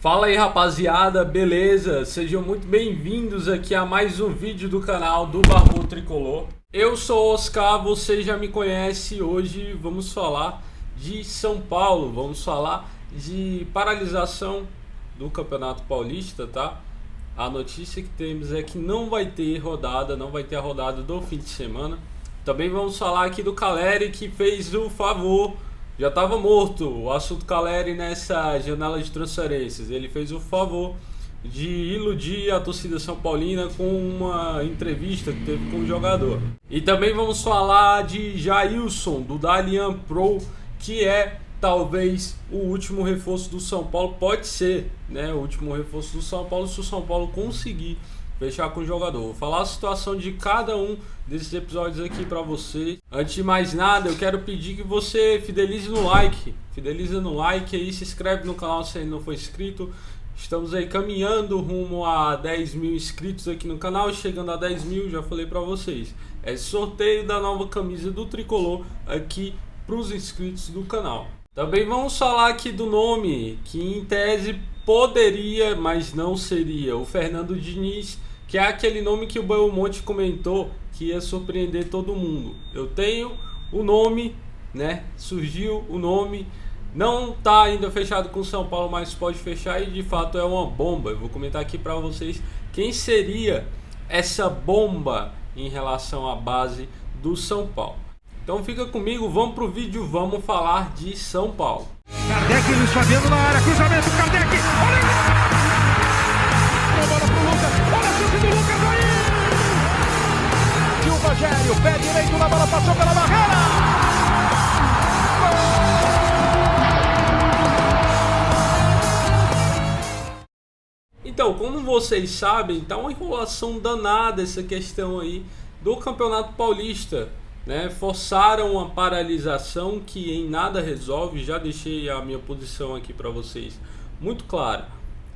Fala aí, rapaziada, beleza? Sejam muito bem-vindos aqui a mais um vídeo do canal do Barbudo Tricolor. Eu sou o Oscar, você já me conhece. Hoje vamos falar de São Paulo, vamos falar de paralisação do Campeonato Paulista, tá? A notícia que temos é que não vai ter rodada, não vai ter a rodada do fim de semana. Também vamos falar aqui do Caleri, que fez o favor. Já estava morto o assunto Caleri nessa janela de transferências. Ele fez o favor de iludir a torcida São Paulina com uma entrevista que teve com o jogador. E também vamos falar de Jailson, do Dalian Pro, que é talvez o último reforço do São Paulo. Pode ser, né? O último reforço do São Paulo, se o São Paulo conseguir fechar com o jogador. Vou falar a situação de cada um desses episódios aqui pra você. Antes de mais nada, eu quero pedir que você fidelize no like. Fideliza no like aí, se inscreve no canal se ainda não for inscrito. Estamos aí caminhando rumo a 10 mil inscritos aqui no canal. Chegando a 10 mil, já falei pra vocês. É sorteio da nova camisa do Tricolor aqui pros inscritos do canal. Também vamos falar aqui do nome, que em tese poderia, mas não seria, o Fernando Diniz, que é aquele nome que o Belmonte comentou que ia surpreender todo mundo. Eu tenho o nome, né? Surgiu o nome, não tá ainda fechado com o São Paulo, mas pode fechar e de fato é uma bomba. Eu vou comentar aqui para vocês quem seria essa bomba em relação à base do São Paulo. Então fica comigo, vamos pro vídeo, vamos falar de São Paulo. Kardec, Luiz Fabiano na área, cruzamento, Kardec, olha! A bola pro Lucas, olha a chute do Lucas aí! E o Rogério, pé direito na bola, passou pela barreira! Então, como vocês sabem, tá uma enrolação danada essa questão aí do Campeonato Paulista, né? Forçaram uma paralisação que em nada resolve. Já deixei a minha posição aqui para vocês muito clara.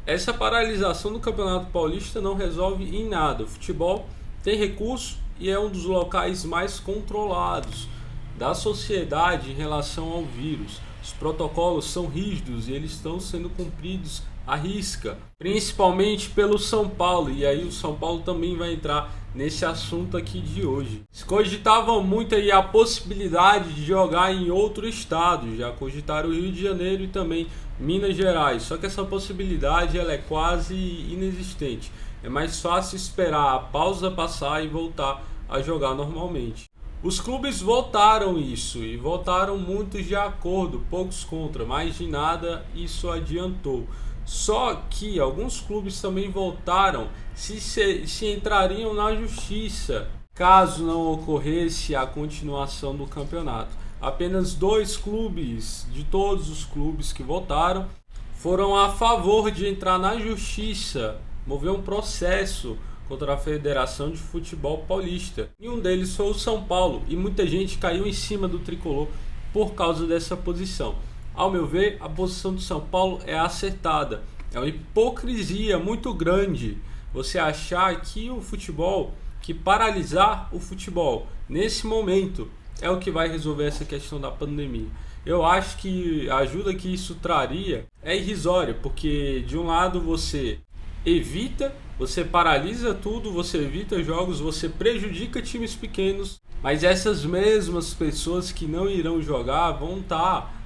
Essa paralisação do Campeonato Paulista não resolve em nada. O futebol tem recurso e é um dos locais mais controlados da sociedade em relação ao vírus. Os protocolos são rígidos e eles estão sendo cumpridos à risca, principalmente pelo São Paulo. E aí o São Paulo também vai entrar nesse assunto aqui de hoje. Se cogitava muito aí a possibilidade de jogar em outro estado, já cogitaram o Rio de Janeiro e também Minas Gerais, só que essa possibilidade ela é quase inexistente. É mais fácil esperar a pausa passar e voltar a jogar normalmente. Os clubes votaram isso e votaram muitos de acordo, poucos contra, mas de nada isso adiantou. Só que alguns clubes também votaram se entrariam na justiça caso não ocorresse a continuação do campeonato. Apenas 2 clubes de todos os clubes que votaram foram a favor de entrar na justiça, mover um processo contra a Federação de Futebol Paulista. E um deles foi o São Paulo, e muita gente caiu em cima do Tricolor por causa dessa posição. Ao meu ver, a posição do São Paulo é acertada. É uma hipocrisia muito grande você achar que o futebol, que paralisar o futebol nesse momento é o que vai resolver essa questão da pandemia. Eu acho que a ajuda que isso traria é irrisória, porque de um lado você evita, você paralisa tudo, você evita jogos, você prejudica times pequenos, mas essas mesmas pessoas que não irão jogar vão estar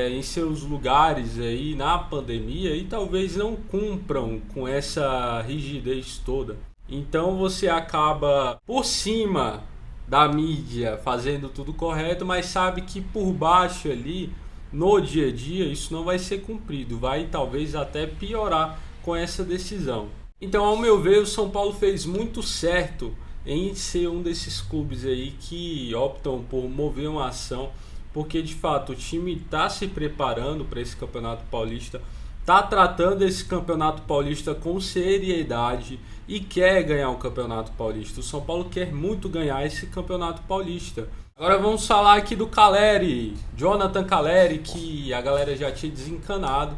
em seus lugares aí na pandemia e talvez não cumpram com essa rigidez toda. Então você acaba por cima da mídia fazendo tudo correto, mas sabe que por baixo ali, no dia a dia, isso não vai ser cumprido, vai talvez até piorar com essa decisão. Então, ao meu ver, o São Paulo fez muito certo em ser um desses clubes aí que optam por mover uma ação, porque de fato o time está se preparando para esse Campeonato Paulista, está tratando esse Campeonato Paulista com seriedade e quer ganhar o Campeonato Paulista. O São Paulo quer muito ganhar esse Campeonato Paulista. Agora vamos falar aqui do Caleri, Jonathan Caleri, que a galera já tinha desencanado,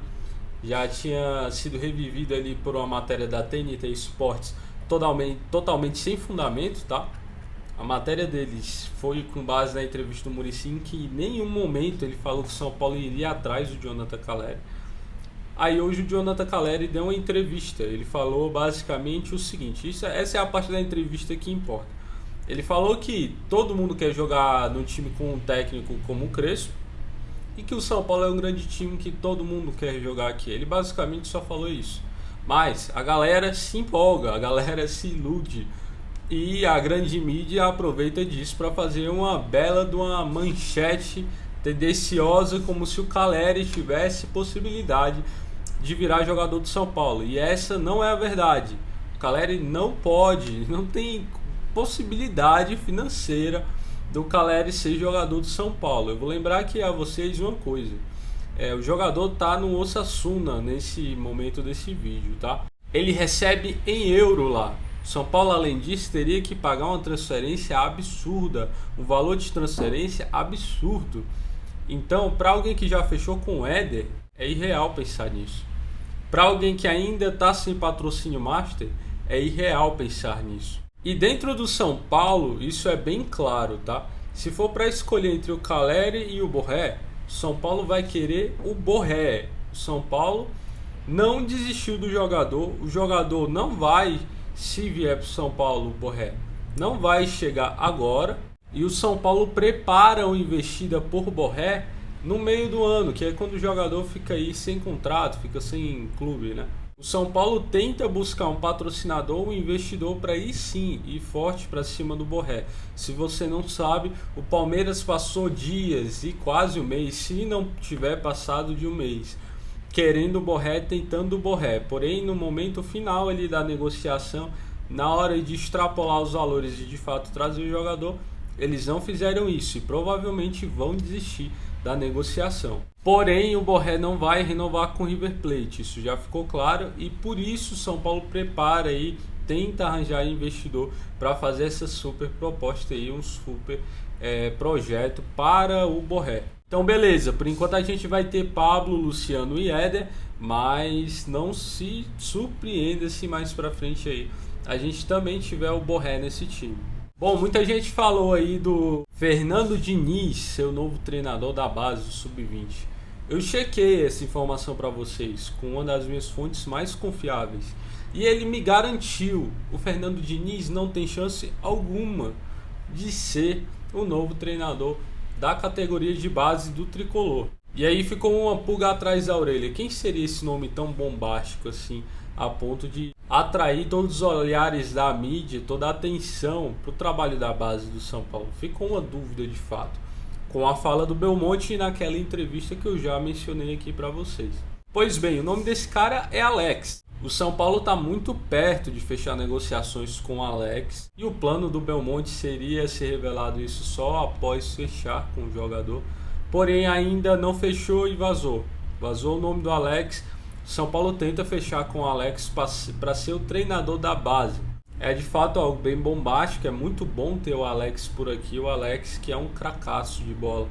já tinha sido revivido ali por uma matéria da TNT Esportes totalmente sem fundamento, tá? A matéria deles foi com base na entrevista do Muricy, que em nenhum momento ele falou que o São Paulo iria atrás do Jonathan Caleri. Aí hoje o Jonathan Calleri deu uma entrevista, ele falou basicamente o seguinte, essa é a parte da entrevista que importa. Ele falou que todo mundo quer jogar no time com um técnico como o Crespo e que o São Paulo é um grande time que todo mundo quer jogar aqui. Ele basicamente só falou isso. Mas a galera se empolga, a galera se ilude e a grande mídia aproveita disso para fazer uma bela de uma manchete tendenciosa, como se o Calleri tivesse possibilidade de virar jogador do São Paulo. E essa não é a verdade. O Calleri não pode, não tem possibilidade financeira do Calleri ser jogador do São Paulo. Eu vou lembrar aqui a vocês uma coisa. O jogador tá no Osasuna nesse momento desse vídeo, tá? Ele recebe em euro lá. São Paulo, além disso, teria que pagar uma transferência absurda, um valor de transferência absurdo. Então, para alguém que já fechou com o Éder, é irreal pensar nisso. Para alguém que ainda está sem patrocínio master, é irreal pensar nisso. E dentro do São Paulo, isso é bem claro, tá? Se for para escolher entre o Calleri e o Borré, São Paulo vai querer o Borré. O São Paulo não desistiu do jogador. O jogador não vai, se vier para o São Paulo, o Borré não vai chegar agora. E o São Paulo prepara uma investida por Borré no meio do ano, que é quando o jogador fica aí sem contrato, fica sem clube, né? O São Paulo tenta buscar um patrocinador, um investidor para ir sim, ir forte para cima do Borré. Se você não sabe, o Palmeiras passou dias e quase um mês, se não tiver passado de um mês, querendo o Borré, tentando o Borré. Porém, no momento final ali da negociação, na hora de extrapolar os valores e de fato trazer o jogador, eles não fizeram isso e provavelmente vão desistir da negociação. Porém, o Borré não vai renovar com o River Plate, isso já ficou claro, e por isso o São Paulo prepara aí, tenta arranjar investidor para fazer essa super proposta aí, um super projeto para o Borré. Então beleza, por enquanto a gente vai ter Pablo, Luciano e Éder, mas não se surpreenda se mais para frente aí a gente também tiver o Borré nesse time. Bom, muita gente falou aí do Fernando Diniz, seu novo treinador da base do Sub-20. Eu chequei essa informação para vocês com uma das minhas fontes mais confiáveis. E ele me garantiu, o Fernando Diniz não tem chance alguma de ser o novo treinador da categoria de base do Tricolor. E aí ficou uma pulga atrás da orelha. Quem seria esse nome tão bombástico assim, a ponto de atrair todos os olhares da mídia, toda a atenção para o trabalho da base do São Paulo? Ficou uma dúvida de fato, com a fala do Belmonte naquela entrevista que eu já mencionei aqui para vocês. Pois bem, o nome desse cara é Alex. O São Paulo está muito perto de fechar negociações com o Alex, e o plano do Belmonte seria ser revelado isso só após fechar com o jogador. Porém, ainda não fechou e vazou. Vazou o nome do Alex. São Paulo tenta fechar com o Alex para ser o treinador da base. É de fato algo bem bombástico, é muito bom ter o Alex por aqui. O Alex, que é um cracaço de bola,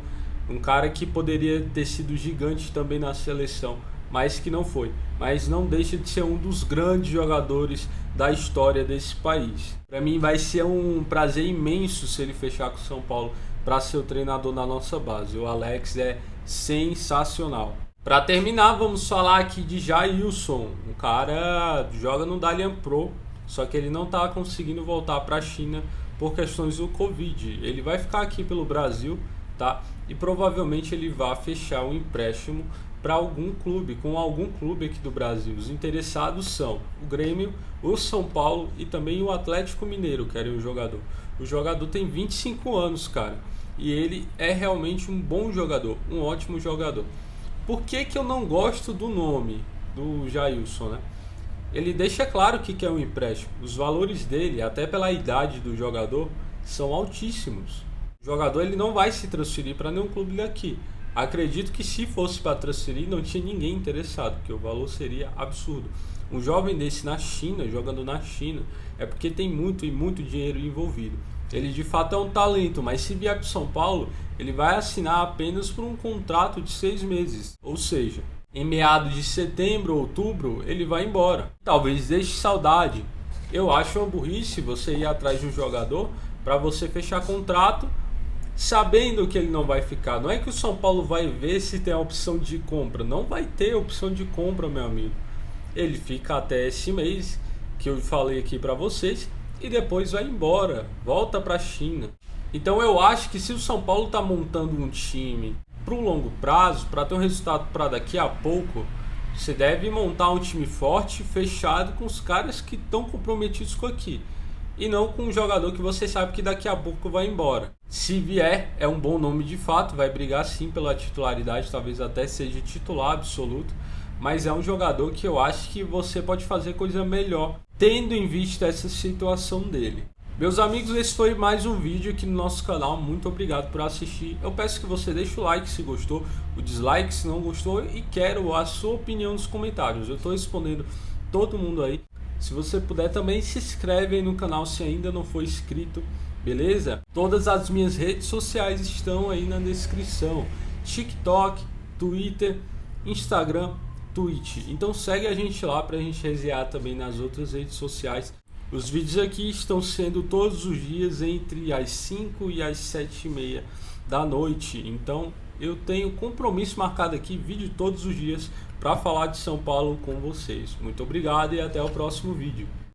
um cara que poderia ter sido gigante também na seleção, mas que não foi. Mas não deixa de ser um dos grandes jogadores da história desse país. Para mim vai ser um prazer imenso se ele fechar com o São Paulo para ser o treinador da nossa base. O Alex é sensacional. Para terminar, vamos falar aqui de Jailson. O cara joga no Dalian Pro, só que ele não está conseguindo voltar para a China por questões do Covid. Ele vai ficar aqui pelo Brasil, tá? E provavelmente ele vai fechar um empréstimo para algum clube, com algum clube aqui do Brasil. Os interessados são o Grêmio, o São Paulo e também o Atlético Mineiro, querem o jogador. O jogador tem 25 anos, cara, e ele é realmente um bom jogador, um ótimo jogador. Por que eu não gosto do nome do Jailson, né? Ele deixa claro que é um empréstimo. Os valores dele, até pela idade do jogador, são altíssimos. O jogador ele não vai se transferir para nenhum clube daqui. Acredito que se fosse para transferir, não tinha ninguém interessado, porque o valor seria absurdo. Um jovem desse na China, jogando na China, é porque tem muito e muito dinheiro envolvido. Ele de fato é um talento, mas se vier para São Paulo, ele vai assinar apenas por um contrato de 6 meses. Ou seja, em meados de setembro ou outubro, ele vai embora. Talvez deixe saudade. Eu acho uma burrice você ir atrás de um jogador para você fechar contrato, sabendo que ele não vai ficar. Não é que o São Paulo vai ver se tem a opção de compra. Não vai ter opção de compra, meu amigo. Ele fica até esse mês, que eu falei aqui para vocês, e depois vai embora, volta para a China. Então eu acho que se o São Paulo está montando um time para o longo prazo, para ter um resultado para daqui a pouco, você deve montar um time forte, fechado, com os caras que estão comprometidos com aqui. E não com um jogador que você sabe que daqui a pouco vai embora. Se vier, é um bom nome de fato, vai brigar sim pela titularidade, talvez até seja titular absoluto. Mas é um jogador que eu acho que você pode fazer coisa melhor, tendo em vista essa situação dele. Meus amigos, esse foi mais um vídeo aqui no nosso canal. Muito obrigado por assistir. Eu peço que você deixe o like se gostou, o dislike se não gostou, e quero a sua opinião nos comentários. Eu estou respondendo todo mundo aí. Se você puder também, se inscreve aí no canal se ainda não for inscrito, beleza? Todas as minhas redes sociais estão aí na descrição: TikTok, Twitter, Instagram, Twitch. Então segue a gente lá pra gente resenhar também nas outras redes sociais. Os vídeos aqui estão sendo todos os dias entre as 5 e as 7h30 da noite. Então eu tenho compromisso marcado aqui, vídeo todos os dias, para falar de São Paulo com vocês. Muito obrigado e até o próximo vídeo.